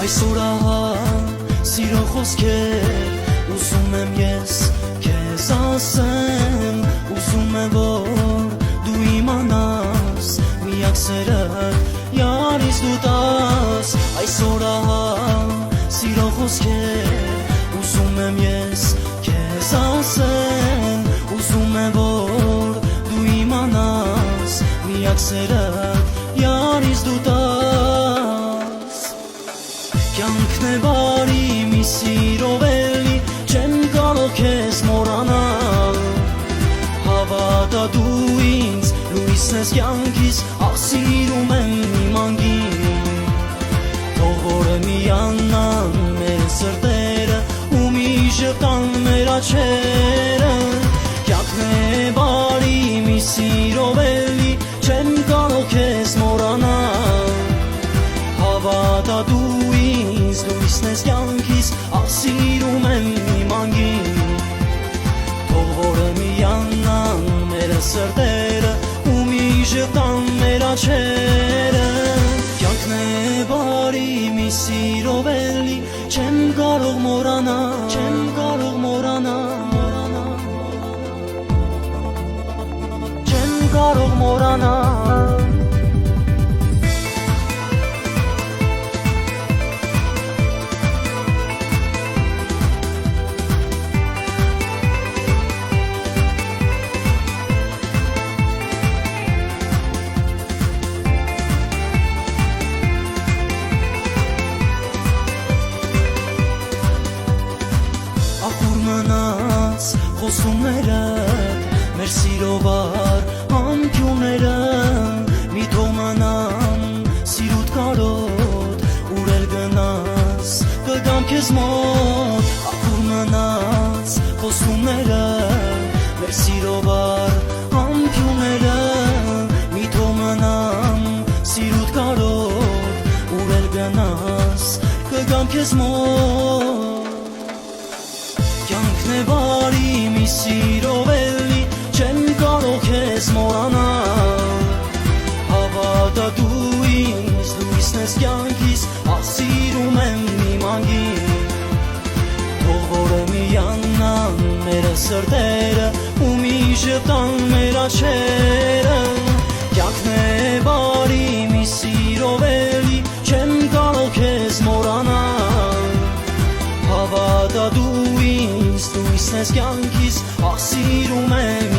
Այսօր ահա սիրո խոսքեր ուզում եմ ես քեզ ասեմ, ուզում եմ որ դու իմանաս, միակ սերը յարից դու տաս։ Այսօր ահա սիրո խոսքեր ուզում եմ ես քեզ ասեմ, ուզում եմ որ դու իմանաս, միակ սերը յարից դու տաս։ Կյանքն է բարի մի սիրով էլի, չեմ կարող քեզ մոռանալ, հավատա դու ինձ, լույսն ես կյանքիս, ախ սիրում եմ իմ անգին, թող որը միանան մեր սրտերը ու մի ժպտան մեր աչքերը։ Կյանքն է բարի մի սիրով էլի, չեմ կարող քեզ մոռանալ, հավատա դու ինձ, լույսն ես կյանքիս, ախ սիրում եմ իմ անգին, թող որը միանան մեր սրտերը ու մի ժպտան մեր աչքերը։ Կյանքն է բարի մի սիրով էլի, չեմ կարող մոռանալ, չեմ կարող մոռանալ, չեմ կարող մոռանալ։ Ախուր մնաց խոսումները, մեր սիրովար համբյուրները, մի թող մնան սիրուտ կարոտ, ուր էլ գնաս կգամ քեզ մոտ։ Ախուր մնաց խոսումները, մեր սիրովար համբյուրները, մի թող մնան սիրուտ կարոտ, ուր էլ գնաս կգամ քեզ մոտ։ Կյանքն է բարի մի սիրով էլի, չեմ կարող քեզ մոռանալ, հավատա դու ինձ, լույսն ես կյանքիս, ախ սիրում եմ իմ անգին, թող որը միանան մեր սրտերը ու մի ժպտան մեր աչքերը։ Կյանքն է բարի մի սիրով էլի, չեմ կարող քեզ մոռանալ, հավատա դու ինձ, լույսն ես կյանքիս, ախ սիրում եմ